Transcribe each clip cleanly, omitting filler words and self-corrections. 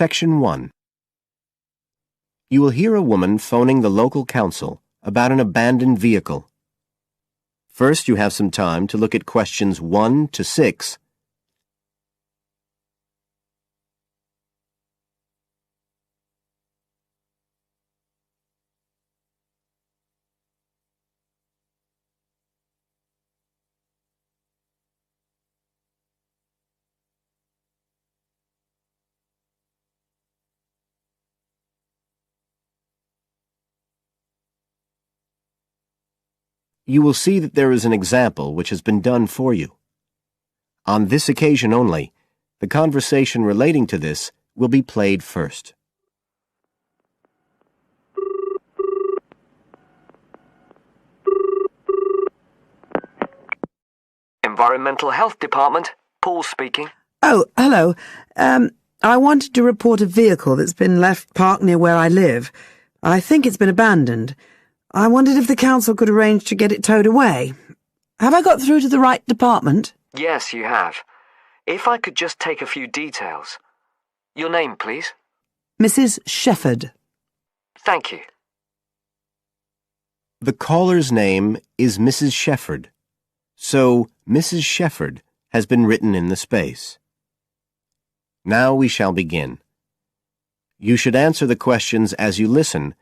Section 1. You will hear a woman phoning the local council about an abandoned vehicle. First, you have some time to look at questions 1 to 6. You will see that there is an example which has been done for you. On this occasion only, the conversation relating to this will be played first. Environmental Health Department, Paul speaking. Oh, hello. I wanted to report a vehicle that's been left parked near where I live. I think it's been abandoned. I wondered if the council could arrange to get it towed away. Have I got through to the right department? Yes, you have. If I could just take a few details. Your name, please? Mrs. Shepherd. Thank you. The caller's name is Mrs. Shepherd, so Mrs. Shepherd has been written in the space. Now we shall begin. You should answer the questions as you listen,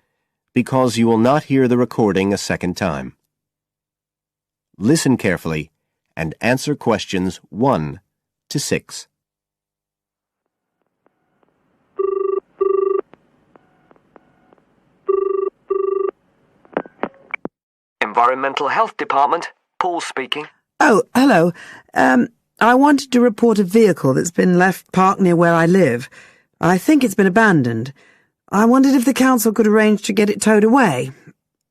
because you will not hear the recording a second time. Listen carefully and answer questions 1 to 6. Environmental Health Department, Paul speaking. Oh, hello. I wanted to report a vehicle that's been left parked near where I live. I think it's been abandoned. I wondered if the council could arrange to get it towed away.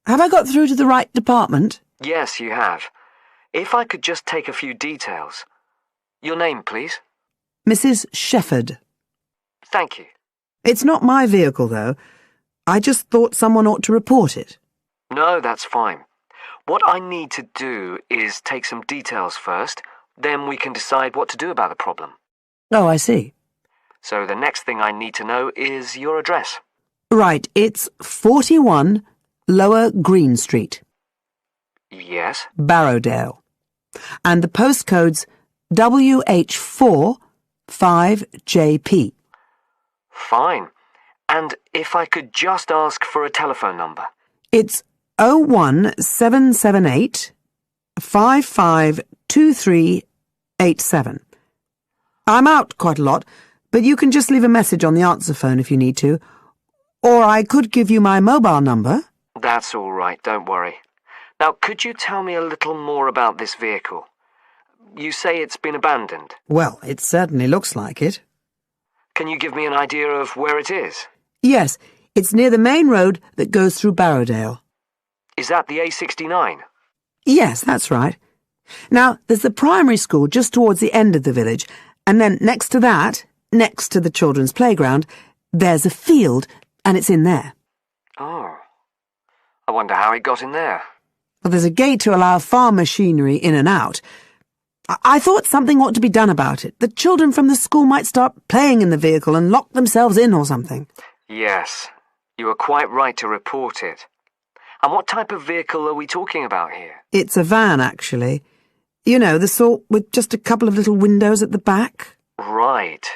Have I got through to the right department? Yes, you have. If I could just take a few details. Your name, please? Mrs. Shepherd. Thank you. It's not my vehicle, though. I just thought someone ought to report it. No, that's fine. What I need to do is take some details first, then we can decide what to do about the problem. Oh, I see. So the next thing I need to know is your address. Right, it's 41 Lower Green Street. Yes? Barrowdale. And the postcode's WH4 5JP. Fine. And if I could just ask for a telephone number? It's 01778 552387. I'm out quite a lot, but you can just leave a message on the answer phone if you need to. Or I could give you my mobile number. That's all right, don't worry. Now, could you tell me a little more about this vehicle? You say it's been abandoned. Well, it certainly looks like it. Can you give me an idea of where it is? Yes, it's near the main road that goes through Barrowdale. Is that the A69? Yes, that's right. Now, there's the primary school just towards the end of the village, and then next to that, next to the children's playground, there's a field, and it's in there. Oh. I wonder how it got in there. Well, there's a gate to allow farm machinery in and out. I thought something ought to be done about it. The children from the school might start playing in the vehicle and lock themselves in or something. Yes, you are quite right to report it. And what type of vehicle are we talking about here? It's a van, actually. You know, the sort with just a couple of little windows at the back. Right.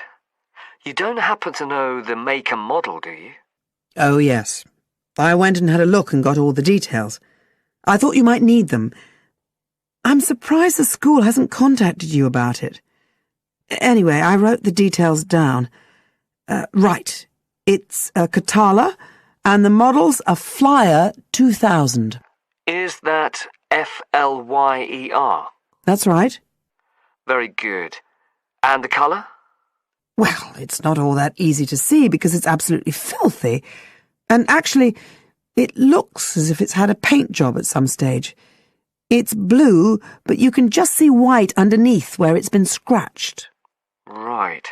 You don't happen to know the make and model, do you? Oh, yes. I went and had a look and got all the details. I thought you might need them. I'm surprised the school hasn't contacted you about it. Anyway, I wrote the details down. Right. It's a Catala, and the model's a Flyer 2000. Is that Flyer? That's right. Very good. And the colour? Well, it's not all that easy to see because it's absolutely filthy. And actually, it looks as if it's had a paint job at some stage. It's blue, but you can just see white underneath where it's been scratched. Right.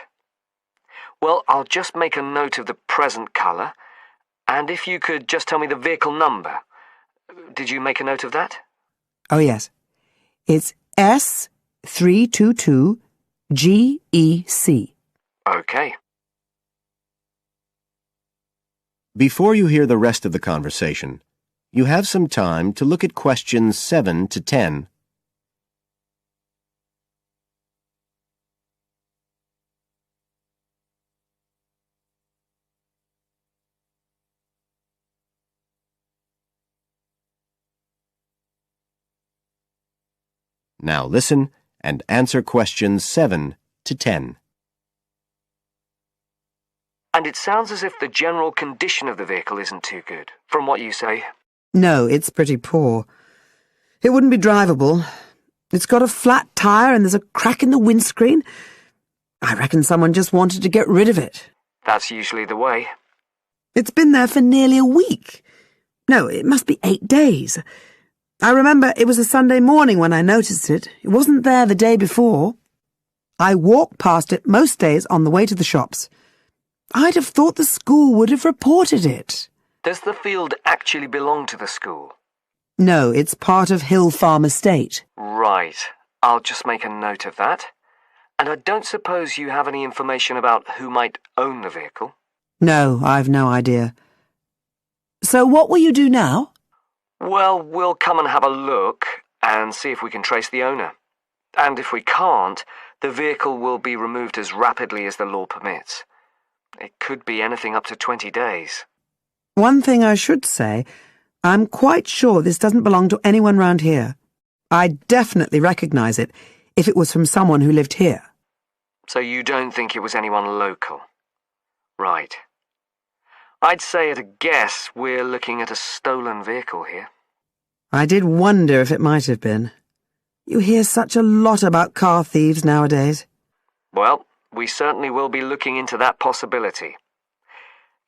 Well, I'll just make a note of the present colour, and if you could just tell me the vehicle number. Did you make a note of that? Oh, yes. It's S322GEC. Okay. Before you hear the rest of the conversation, you have some time to look at questions 7 to 10. Now listen and answer questions 7 to 10. And it sounds as if the general condition of the vehicle isn't too good, from what you say. No, it's pretty poor. It wouldn't be drivable. It's got a flat tire and there's a crack in the windscreen. I reckon someone just wanted to get rid of it. That's usually the way. It's been there for nearly a week. No, it must be 8 days. I remember it was a Sunday morning when I noticed it. It wasn't there the day before. I walk past it most days on the way to the shops. I'd have thought the school would have reported it. Does the field actually belong to the school? No, it's part of Hill Farm Estate. Right. I'll just make a note of that. And I don't suppose you have any information about who might own the vehicle? No, I've no idea. So what will you do now? Well, we'll come and have a look and see if we can trace the owner. And if we can't, the vehicle will be removed as rapidly as the law permits. It could be anything up to 20 days. One thing I should say, I'm quite sure this doesn't belong to anyone round here. I'd definitely recognise it if it was from someone who lived here. So you don't think it was anyone local? Right. I'd say at a guess we're looking at a stolen vehicle here. I did wonder if it might have been. You hear such a lot about car thieves nowadays. Well, we certainly will be looking into that possibility.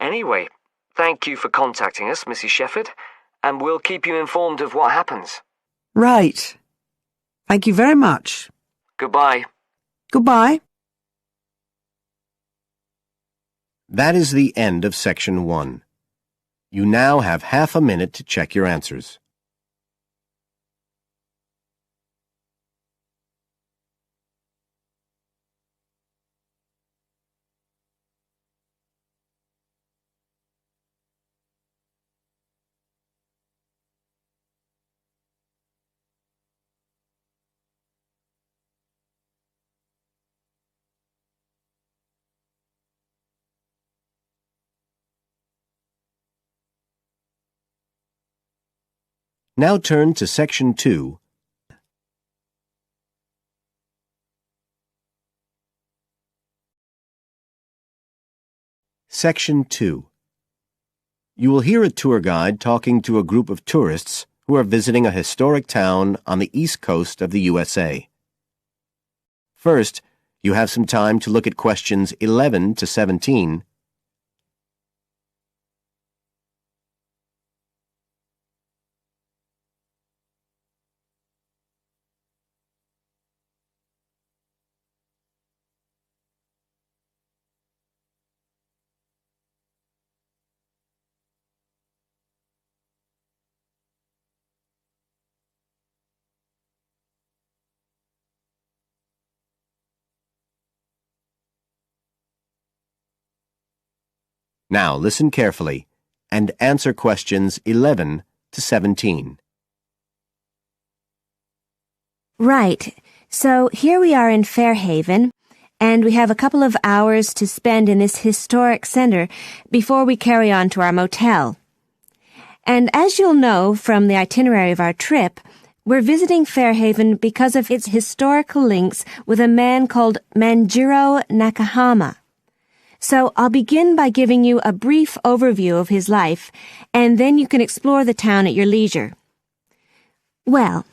Anyway, thank you for contacting us, Mrs. Shefford, and we'll keep you informed of what happens. Right. Thank you very much. Goodbye. Goodbye. That is the end of Section 1. You now have half a minute to check your answers. Now turn to Section 2. Section 2. You will hear a tour guide talking to a group of tourists who are visiting a historic town on the east coast of the USA. First, you have some time to look at questions 11 to 17. Now listen carefully and answer questions 11 to 17. Right. So here we are in Fairhaven, and we have a couple of hours to spend in this historic center before we carry on to our motel. And as you'll know from the itinerary of our trip, we're visiting Fairhaven because of its historical links with a man called Manjiro Nakahama. So I'll begin by giving you a brief overview of his life, and then you can explore the town at your leisure. Well,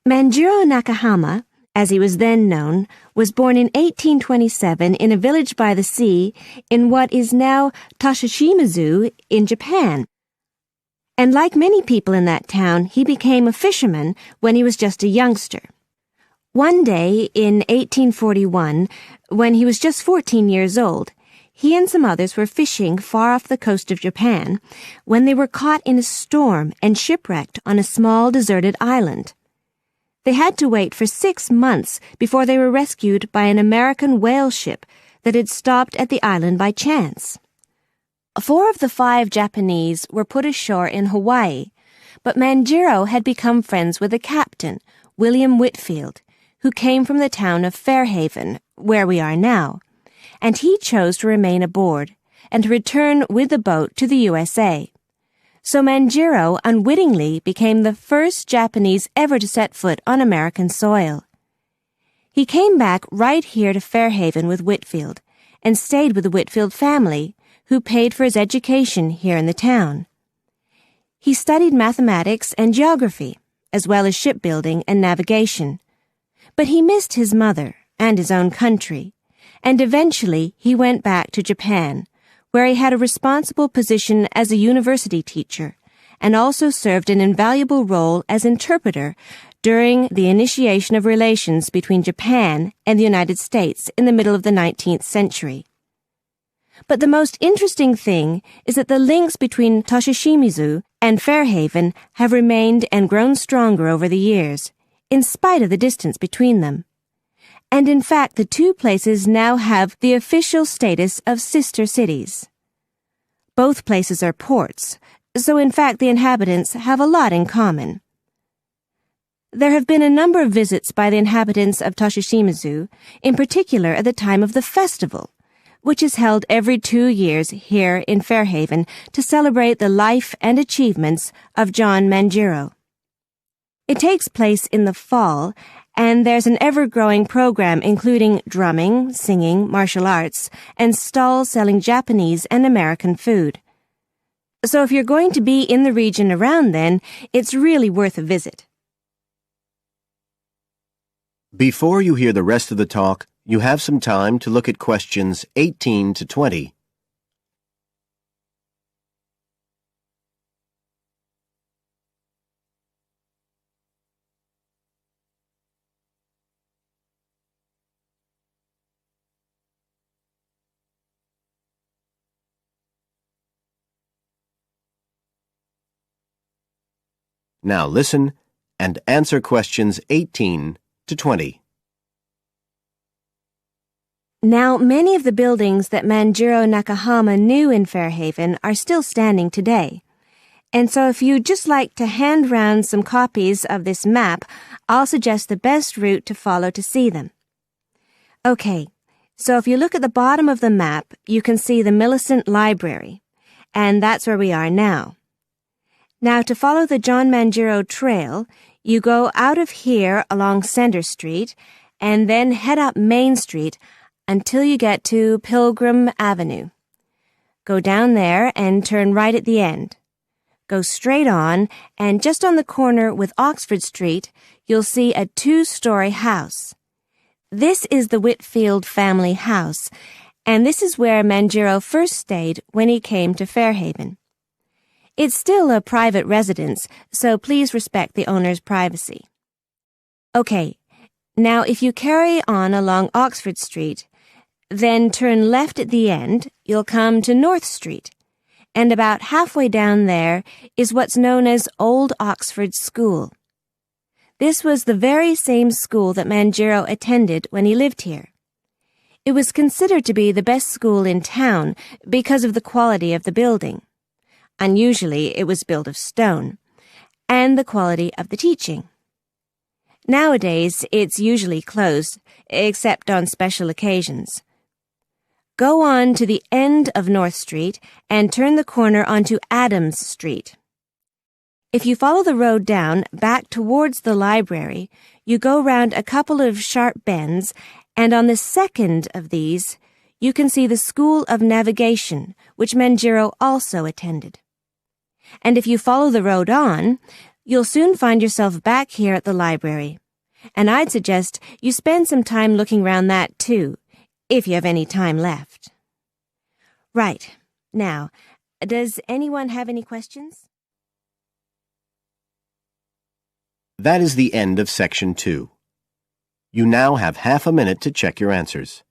Manjiro Nakahama, as he was then known, was born in 1827 in a village by the sea in what is now Toshishimazu in Japan. And like many people in that town, he became a fisherman when he was just a youngster. One day in 1841, when he was just 14 years old, he and some others were fishing far off the coast of Japan when they were caught in a storm and shipwrecked on a small deserted island. They had to wait for 6 months before they were rescued by an American whale ship that had stopped at the island by chance. 4 of the 5 Japanese were put ashore in Hawaii, but Manjiro had become friends with the captain, William Whitfield, who came from the town of Fairhaven, where we are now, and he chose to remain aboard and to return with the boat to the USA. So Manjiro unwittingly became the first Japanese ever to set foot on American soil. He came back right here to Fairhaven with Whitfield and stayed with the Whitfield family, who paid for his education here in the town. He studied mathematics and geography, as well as shipbuilding and navigation. But he missed his mother and his own country, and eventually he went back to Japan, where he had a responsible position as a university teacher, and also served an invaluable role as interpreter during the initiation of relations between Japan and the United States in the middle of the 19th century. But the most interesting thing is that the links between Toshishimizu and Fairhaven have remained and grown stronger over the years, in spite of the distance between them. And in fact, the two places now have the official status of sister cities. Both places are ports, so in fact the inhabitants have a lot in common. There have been a number of visits by the inhabitants of Toshishimizu, in particular at the time of the festival, which is held every 2 years here in Fairhaven to celebrate the life and achievements of John Manjiro. It takes place in the fall, and there's an ever-growing program including drumming, singing, martial arts, and stalls selling Japanese and American food. So if you're going to be in the region around then, it's really worth a visit. Before you hear the rest of the talk, you have some time to look at questions 18 to 20. Now listen and answer questions 18 to 20. Now, many of the buildings that Manjiro Nakahama knew in Fairhaven are still standing today. And so if you'd just like to hand round some copies of this map, I'll suggest the best route to follow to see them. Okay, so if you look at the bottom of the map, you can see the Millicent Library, and that's where we are now. Now, to follow the John Manjiro Trail, you go out of here along Center Street and then head up Main Street until you get to Pilgrim Avenue. Go down there and turn right at the end. Go straight on, and just on the corner with Oxford Street, you'll see a 2-story house. This is the Whitfield family house, and this is where Manjiro first stayed when he came to Fairhaven. It's still a private residence, so please respect the owner's privacy. Okay, now if you carry on along Oxford Street, then turn left at the end, you'll come to North Street, and about halfway down there is what's known as Old Oxford School. This was the very same school that Manjiro attended when he lived here. It was considered to be the best school in town because of the quality of the building. Unusually, it was built of stone, and the quality of the teaching. Nowadays, it's usually closed, except on special occasions. Go on to the end of North Street and turn the corner onto Adams Street. If you follow the road down back towards the library, you go round a couple of sharp bends, and on the second of these, you can see the School of Navigation, which Manjiro also attended. And if you follow the road on, you'll soon find yourself back here at the library. And I'd suggest you spend some time looking round that too, if you have any time left. Right. Now, does anyone have any questions? That is the end of Section 2. You now have half a minute to check your answers.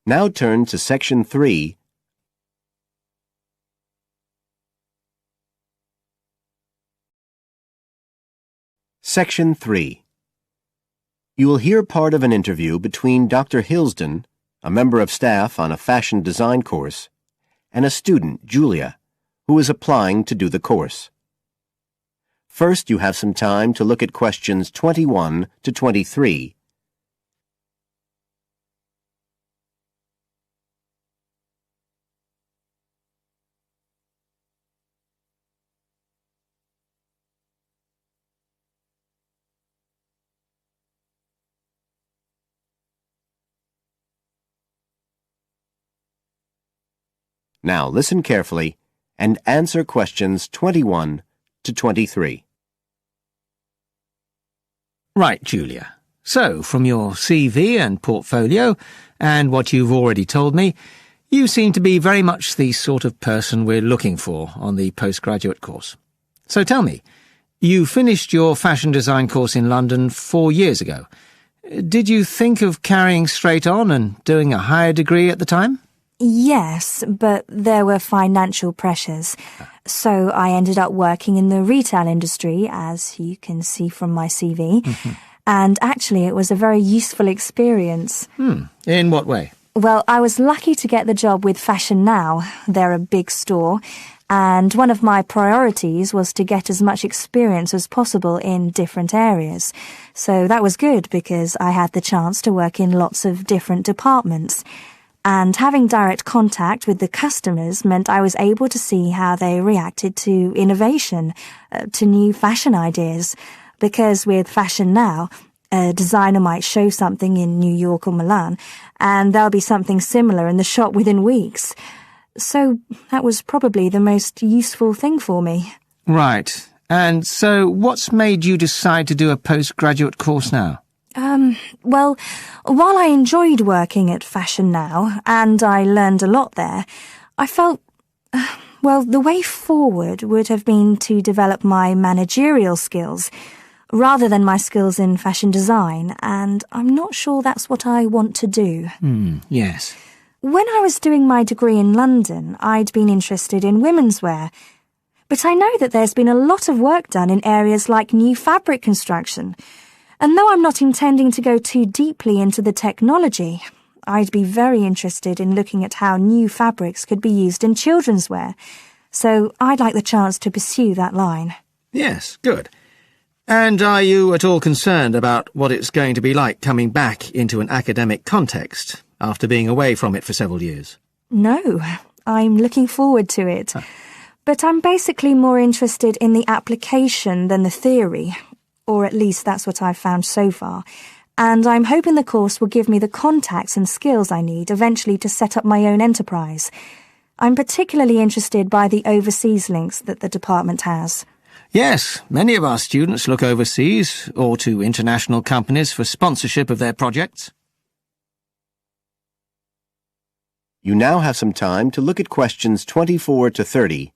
Now turn to Section 3. Section 3. You will hear part of an interview between Dr. Hilsden, a member of staff on a fashion design course, and a student, Julia, who is applying to do the course. First, you have some time to look at questions 21 to 23. Now listen carefully and answer questions 21 to 23. Right, Julia. So, from your CV and portfolio, and what you've already told me, you seem to be very much the sort of person we're looking for on the postgraduate course. So tell me, you finished your fashion design course in London 4 years ago. Did you think of carrying straight on and doing a higher degree at the time? Yes, but there were financial pressures. So I ended up working in the retail industry, as you can see from my CV. And actually, it was a very useful experience. In what way? Well, I was lucky to get the job with Fashion Now. They're a big store. And one of my priorities was to get as much experience as possible in different areas. So that was good because I had the chance to work in lots of different departments. And having direct contact with the customers meant I was able to see how they reacted to innovation, to new fashion ideas. Because with Fashion Now, a designer might show something in New York or Milan, and there'll be something similar in the shop within weeks. So that was probably the most useful thing for me. Right. And so what's made you decide to do a postgraduate course now? Well, while I enjoyed working at Fashion Now, and I learned a lot there, I felt, the way forward would have been to develop my managerial skills, rather than my skills in fashion design, and I'm not sure that's what I want to do. Yes. When I was doing my degree in London, I'd been interested in women's wear, but I know that there's been a lot of work done in areas like new fabric construction. And though I'm not intending to go too deeply into the technology, I'd be very interested in looking at how new fabrics could be used in children's wear. So I'd like the chance to pursue that line. Yes, good. And are you at all concerned about what it's going to be like coming back into an academic context after being away from it for several years? No, I'm looking forward to it. But I'm basically more interested in the application than the theory. Or at least that's what I've found so far, and I'm hoping the course will give me the contacts and skills I need eventually to set up my own enterprise. I'm particularly interested by the overseas links that the department has. Yes, many of our students look overseas or to international companies for sponsorship of their projects. You now have some time to look at questions 24 to 30.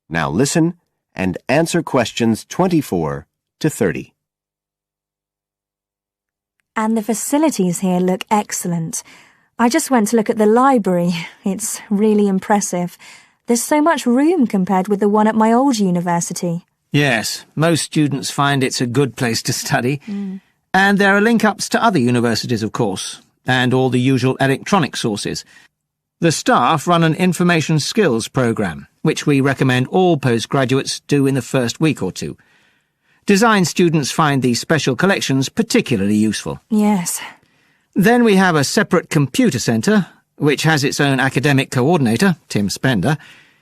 Now listen and answer questions 24 to 30. And the facilities here look excellent. I just went to look at the library. It's really impressive. There's so much room compared with the one at my old university. Yes, most students find it's a good place to study. And there are link-ups to other universities, of course, and all the usual electronic sources. The staff run an information skills programme, which we recommend all postgraduates do in the first week or two. Design students find these special collections particularly useful. Yes. Then we have a separate computer centre, which has its own academic coordinator, Tim Spender.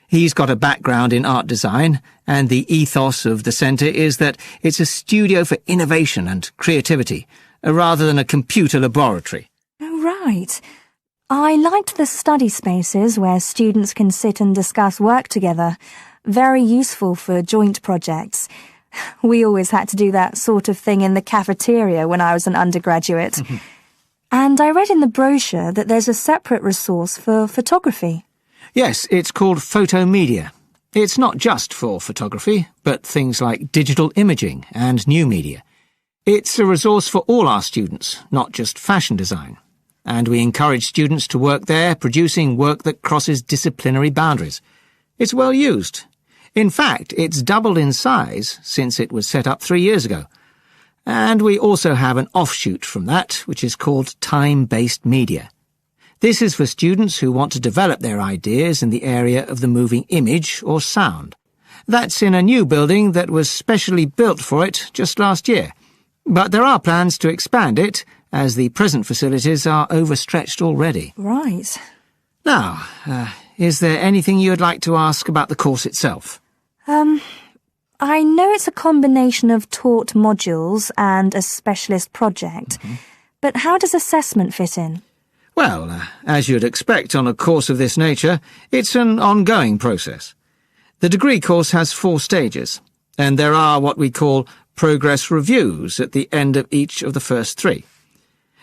He's got a background in art design, and the ethos of the centre is that it's a studio for innovation and creativity, rather than a computer laboratory. Oh, right. I liked the study spaces where students can sit and discuss work together. Very useful for joint projects. We always had to do that sort of thing in the cafeteria when I was an undergraduate. And I read in the brochure that there's a separate resource for photography. Yes, it's called Photomedia. It's not just for photography, but things like digital imaging and new media. It's a resource for all our students, not just fashion design. And we encourage students to work there, producing work that crosses disciplinary boundaries. It's well used. In fact, it's doubled in size since it was set up 3 years ago. And we also have an offshoot from that, which is called time-based media. This is for students who want to develop their ideas in the area of the moving image or sound. That's in a new building that was specially built for it just last year. But there are plans to expand it, as the present facilities are overstretched already. Right. Now, is there anything you'd like to ask about the course itself? I know it's a combination of taught modules and a specialist project, but how does assessment fit in? Well, as you'd expect on a course of this nature, it's an ongoing process. The degree course has 4 stages, and there are what we call progress reviews at the end of each of the first 3.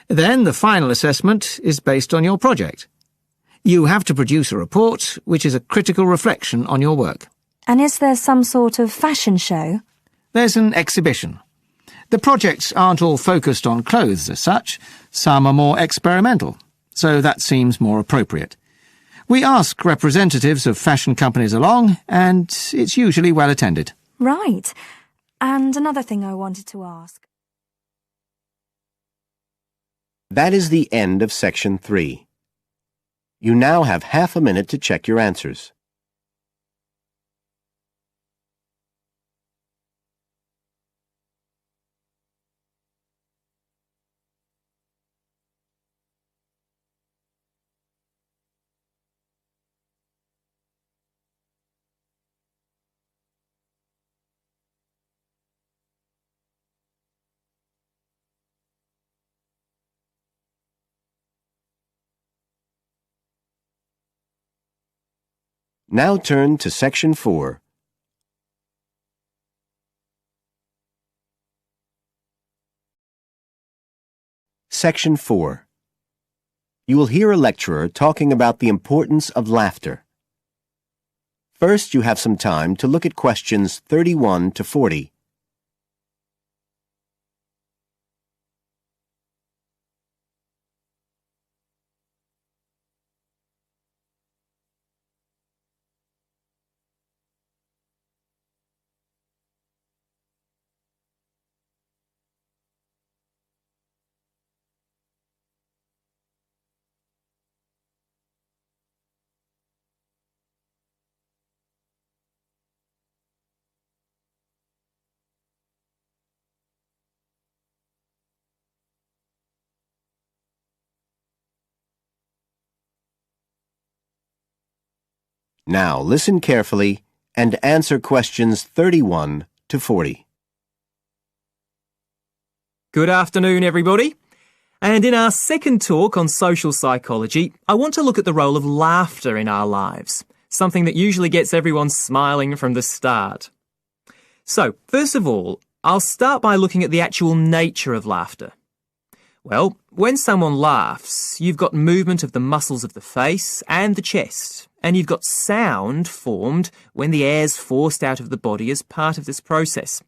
Then the final assessment is based on your project. You have to produce a report, which is a critical reflection on your work. And is there some sort of fashion show? There's an exhibition. The projects aren't all focused on clothes as such. Some are more experimental, so that seems more appropriate. We ask representatives of fashion companies along, and it's usually well attended. Right. And another thing I wanted to ask. That is the end of section 3. You now have half a minute to check your answers. Now turn to section 4. Section 4. You will hear a lecturer talking about the importance of laughter. First, you have some time to look at questions 31 to 40. Now listen carefully and answer questions 31 to 40. Good afternoon, everybody. And in our second talk on social psychology, I want to look at the role of laughter in our lives, something that usually gets everyone smiling from the start. So, first of all, I'll start by looking at the actual nature of laughter. Well, when someone laughs, you've got movement of the muscles of the face and the chest, and you've got sound formed when the air's forced out of the body as part of this process.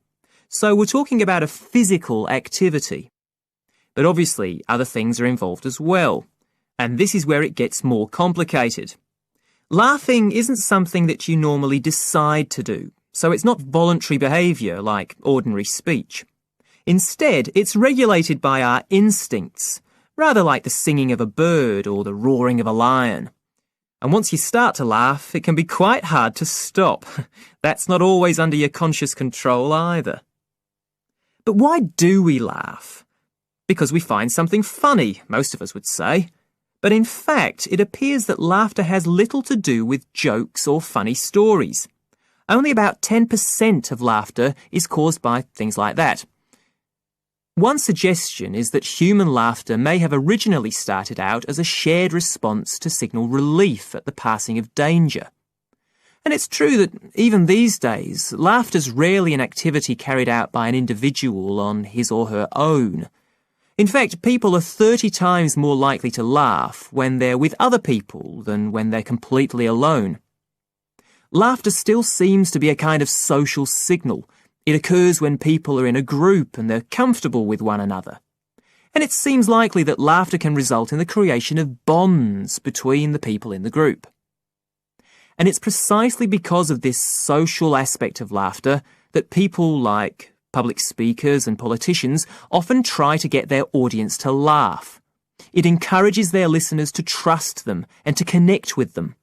So we're talking about a physical activity. But obviously, other things are involved as well, and this is where it gets more complicated. Laughing isn't something that you normally decide to do, so it's not voluntary behaviour like ordinary speech. Instead, it's regulated by our instincts, rather like the singing of a bird or the roaring of a lion. And once you start to laugh, it can be quite hard to stop. That's not always under your conscious control either. But why do we laugh? Because we find something funny, most of us would say. But in fact, it appears that laughter has little to do with jokes or funny stories. Only about 10% of laughter is caused by things like that. One suggestion is that human laughter may have originally started out as a shared response to signal relief at the passing of danger. And it's true that even these days, laughter's rarely an activity carried out by an individual on his or her own. In fact, people are 30 times more likely to laugh when they're with other people than when they're completely alone. Laughter still seems to be a kind of social signal. It occurs when people are in a group and they're comfortable with one another. And it seems likely that laughter can result in the creation of bonds between the people in the group. And it's precisely because of this social aspect of laughter that people like public speakers and politicians often try to get their audience to laugh. It encourages their listeners to trust them and to connect with them.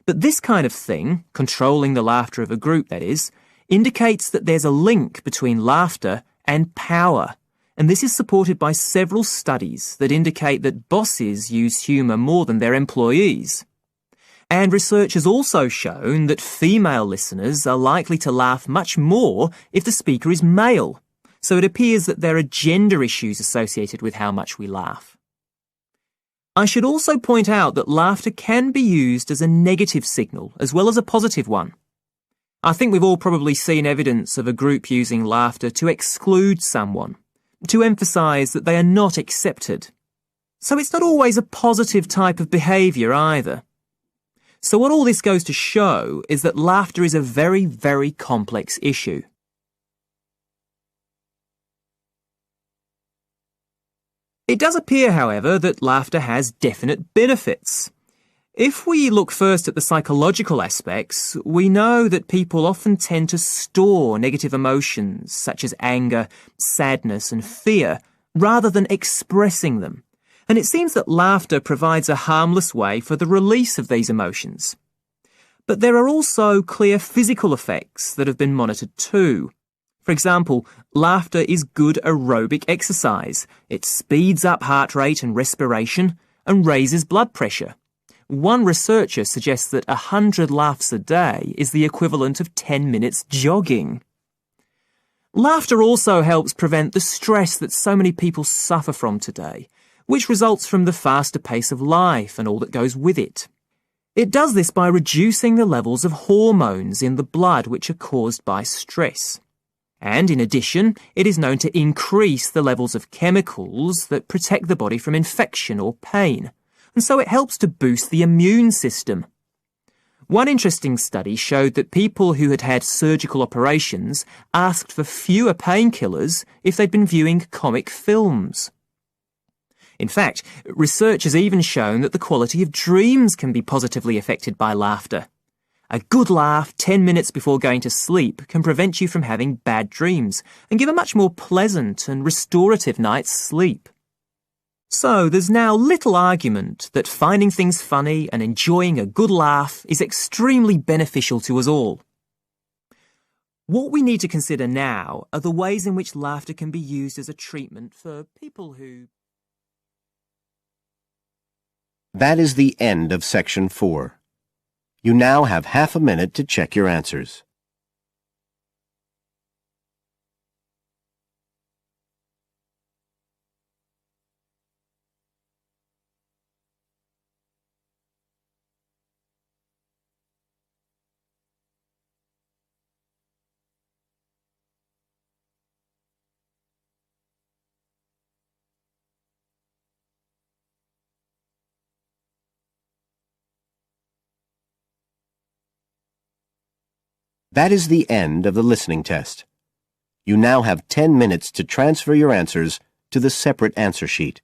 But this kind of thing, controlling the laughter of a group that is, indicates that there's a link between laughter and power. And this is supported by several studies that indicate that bosses use humour more than their employees. And research has also shown that female listeners are likely to laugh much more if the speaker is male. So it appears that there are gender issues associated with how much we laugh. I should also point out that laughter can be used as a negative signal as well as a positive one. I think we've all probably seen evidence of a group using laughter to exclude someone, to emphasise that they are not accepted. So it's not always a positive type of behaviour either. So what all this goes to show is that laughter is a very, very complex issue. It does appear, however, that laughter has definite benefits. If we look first at the psychological aspects, we know that people often tend to store negative emotions such as anger, sadness and fear, rather than expressing them. And it seems that laughter provides a harmless way for the release of these emotions. But there are also clear physical effects that have been monitored too. For example, laughter is good aerobic exercise. It speeds up heart rate and respiration and raises blood pressure. One researcher suggests that 100 laughs a day is the equivalent of 10 minutes jogging. Laughter also helps prevent the stress that so many people suffer from today, which results from the faster pace of life and all that goes with it. It does this by reducing the levels of hormones in the blood which are caused by stress. And in addition, it is known to increase the levels of chemicals that protect the body from infection or pain, and so it helps to boost the immune system. One interesting study showed that people who had had surgical operations asked for fewer painkillers if they'd been viewing comic films. In fact, research has even shown that the quality of dreams can be positively affected by laughter. A good laugh 10 minutes before going to sleep can prevent you from having bad dreams and give a much more pleasant and restorative night's sleep. So there's now little argument that finding things funny and enjoying a good laugh is extremely beneficial to us all. What we need to consider now are the ways in which laughter can be used as a treatment for people who... That is the end of section 4. You now have half a minute to check your answers. That is the end of the listening test. You now have 10 minutes to transfer your answers to the separate answer sheet.